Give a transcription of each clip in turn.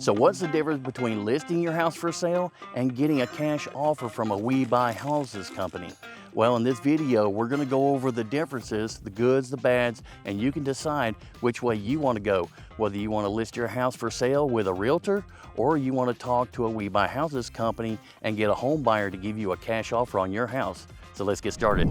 So what's the difference between listing your house for sale and getting a cash offer from a We Buy Houses company? Well, in this video, we're going to go over the differences, the goods, the bads, and you can decide which way you want to go. Whether you want to list your house for sale with a realtor or you want to talk to a We Buy Houses company and get a home buyer to give you a cash offer on your house. So let's get started.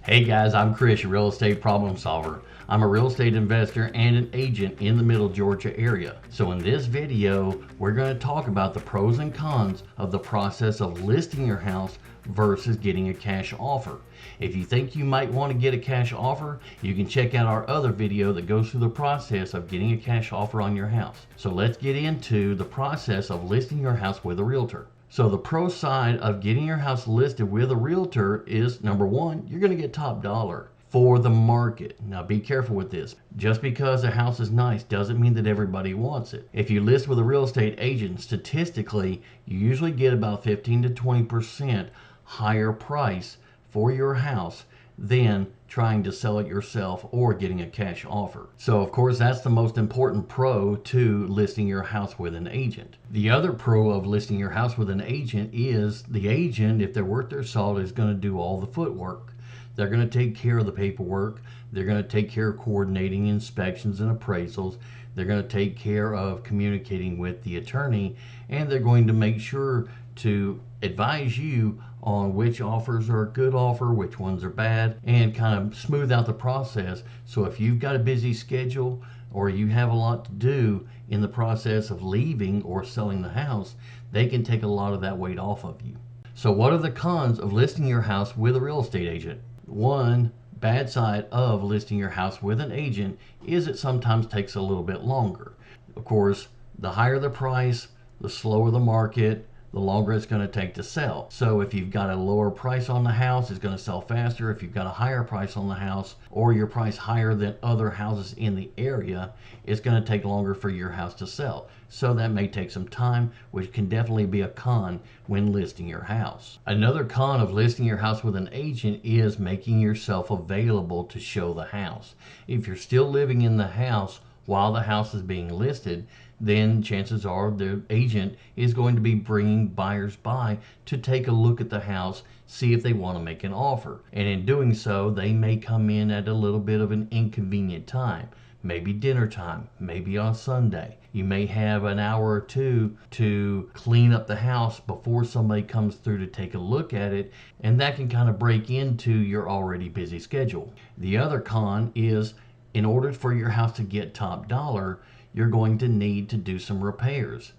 Hey guys, I'm Chris, your real estate problem solver. I'm a real estate investor and an agent in the Middle Georgia area. So in this video, we're going to talk about the pros and cons of the process of listing your house versus getting a cash offer. If you think you might want to get a cash offer, you can check out our other video that goes through the process of getting a cash offer on your house. So let's get into the process of listing your house with a realtor. So the pro side of getting your house listed with a realtor is, number one, you're going to get top dollar for the market. Now be careful with this. Just because a house is nice doesn't mean that everybody wants it. If you list with a real estate agent, statistically, you usually get about 15 to 20% higher price for your house than trying to sell it yourself or getting a cash offer. So of course that's the most important pro to listing your house with an agent. The other pro of listing your house with an agent is the agent, if they're worth their salt, is going to do all the footwork. They're going to take care of the paperwork. They're going to take care of coordinating inspections and appraisals. They're going to take care of communicating with the attorney, and they're going to make sure to advise you on which offers are a good offer, which ones are bad, and kind of smooth out the process. So if you've got a busy schedule or you have a lot to do in the process of leaving or selling the house, they can take a lot of that weight off of you. So what are the cons of listing your house with a real estate agent? One bad side of listing your house with an agent is it sometimes takes a little bit longer. Of course, the higher the price, the slower the market, the longer it's going to take to sell. So if you've got a lower price on the house, it's going to sell faster. If you've got a higher price on the house, or your price higher than other houses in the area, it's going to take longer for your house to sell. So that may take some time, which can definitely be a con when listing your house. Another con of listing your house with an agent is making yourself available to show the house. If you're still living in the house while the house is being listed, then chances are the agent is going to be bringing buyers by to take a look at the house, see if they want to make an offer. And in doing so, they may come in at a little bit of an inconvenient time, maybe dinner time, maybe on Sunday. You may have an hour or two to clean up the house before somebody comes through to take a look at it, and that can kind of break into your already busy schedule. The other con is, in order for your house to get top dollar, you're going to need to do some repairs.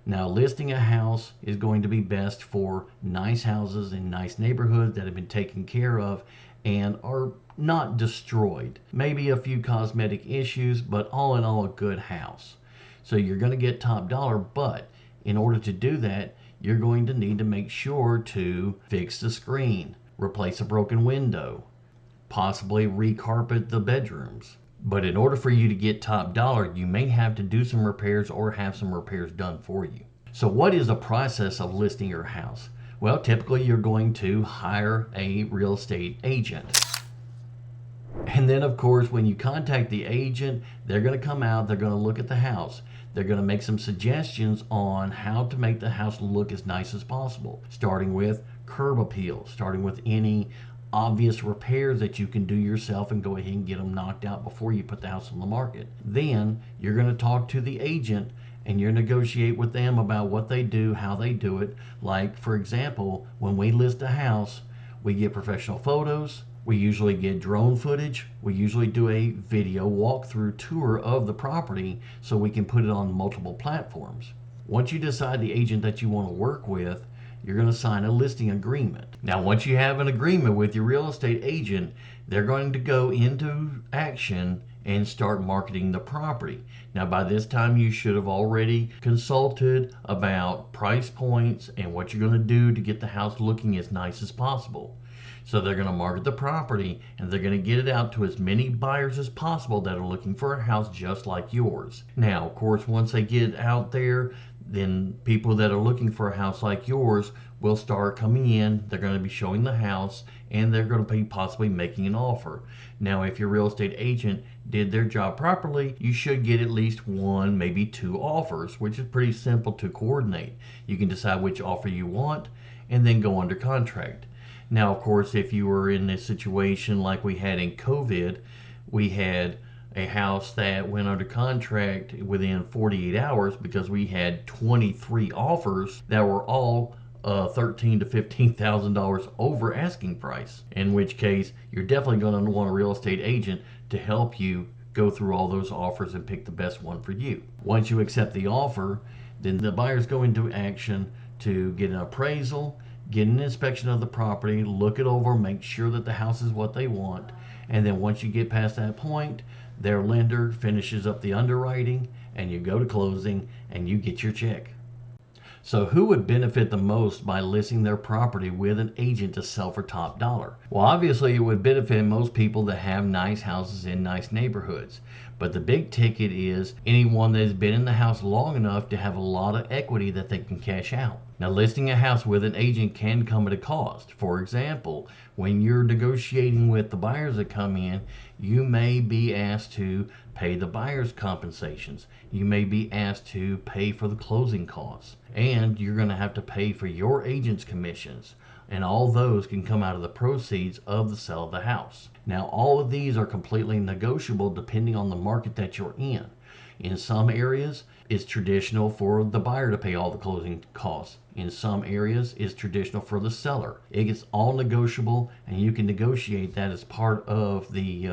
Now, listing a house is going to be best for nice houses in nice neighborhoods that have been taken care of and are not destroyed. Maybe a few cosmetic issues, but all in all, a good house. So you're going to get top dollar, but in order to do that, you're going to need to make sure to fix the screen, replace a broken window, possibly recarpet the bedrooms. But in order for you to get top dollar, you may have to do some repairs or have some repairs done for you. So what is the process of listing your house? Well, typically you're going to hire a real estate agent. And then of course, when you contact the agent, they're going to come out, they're going to look at the house. They're going to make some suggestions on how to make the house look as nice as possible, starting with curb appeal, starting with any obvious repairs that you can do yourself and go ahead and get them knocked out before you put the house on the market. Then you're going to talk to the agent and you negotiate with them about what they do, how they do it. Like, for example, when we list a house, we get professional photos, we usually get drone footage, we usually do a video walkthrough tour of the property so we can put it on multiple platforms. Once you decide the agent that you want to work with, you're going to sign a listing agreement. Now, once you have an agreement with your real estate agent, they're going to go into action and start marketing the property. Now, by this time, you should have already consulted about price points and what you're going to do to get the house looking as nice as possible. So they're going to market the property and they're going to get it out to as many buyers as possible that are looking for a house just like yours. Now, of course, once they get it out there, then people that are looking for a house like yours will start coming in. They're going to be showing the house, and they're going to be possibly making an offer. Now, if your real estate agent did their job properly, you should get at least one, maybe two offers, which is pretty simple to coordinate. You can decide which offer you want and then go under contract. Now, of course, if you were in a situation like we had in COVID, we had a house that went under contract within 48 hours because we had 23 offers that were all $13,000 to $15,000 over asking price, in which case you're definitely going to want a real estate agent to help you go through all those offers and pick the best one for you. Once you accept the offer, then the buyers go into action to get an appraisal, get an inspection of the property, look it over, make sure that the house is what they want, and then once you get past that point, their lender finishes up the underwriting and you go to closing and you get your check. So who would benefit the most by listing their property with an agent to sell for top dollar? Well, obviously it would benefit most people that have nice houses in nice neighborhoods. But the big ticket is anyone that has been in the house long enough to have a lot of equity that they can cash out. Now, listing a house with an agent can come at a cost. For example, when you're negotiating with the buyers that come in, you may be asked to pay the buyer's compensations. You may be asked to pay for the closing costs. And you're going to have to pay for your agent's commissions. And all those can come out of the proceeds of the sale of the house. Now, all of these are completely negotiable depending on the market that you're in. In some areas, it's traditional for the buyer to pay all the closing costs. In some areas, it's traditional for the seller. It's all negotiable, and you can negotiate that as part of the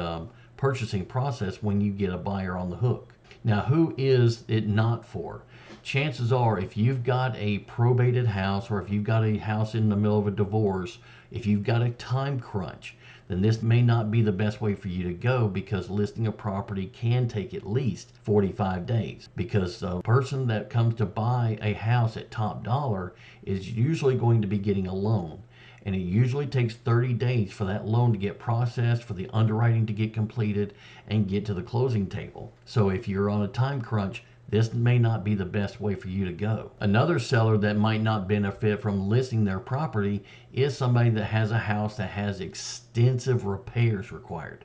purchasing process when you get a buyer on the hook. Now, who is it not for? Chances are, if you've got a probated house, or if you've got a house in the middle of a divorce, if you've got a time crunch, then this may not be the best way for you to go, because listing a property can take at least 45 days. Because the person that comes to buy a house at top dollar is usually going to be getting a loan. And it usually takes 30 days for that loan to get processed, for the underwriting to get completed, and get to the closing table. So if you're on a time crunch, this may not be the best way for you to go. Another seller that might not benefit from listing their property is somebody that has a house that has extensive repairs required.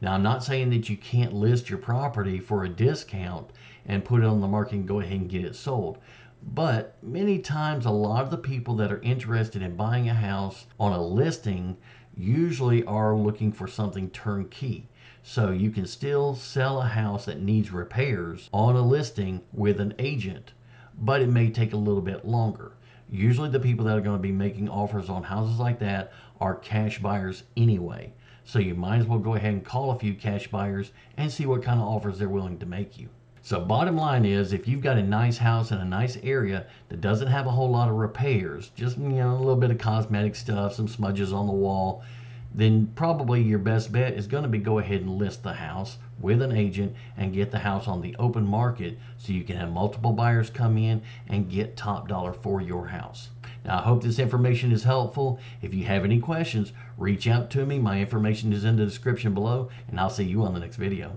Now, I'm not saying that you can't list your property for a discount and put it on the market and go ahead and get it sold. But many times, a lot of the people that are interested in buying a house on a listing usually are looking for something turnkey. So you can still sell a house that needs repairs on a listing with an agent, but it may take a little bit longer. Usually the people that are going to be making offers on houses like that are cash buyers anyway. So you might as well go ahead and call a few cash buyers and see what kind of offers they're willing to make you. So bottom line is, if you've got a nice house in a nice area that doesn't have a whole lot of repairs, just a little bit of cosmetic stuff, some smudges on the wall, then probably your best bet is going to be go ahead and list the house with an agent and get the house on the open market so you can have multiple buyers come in and get top dollar for your house. Now, I hope this information is helpful. If you have any questions, reach out to me. My information is in the description below, and I'll see you on the next video.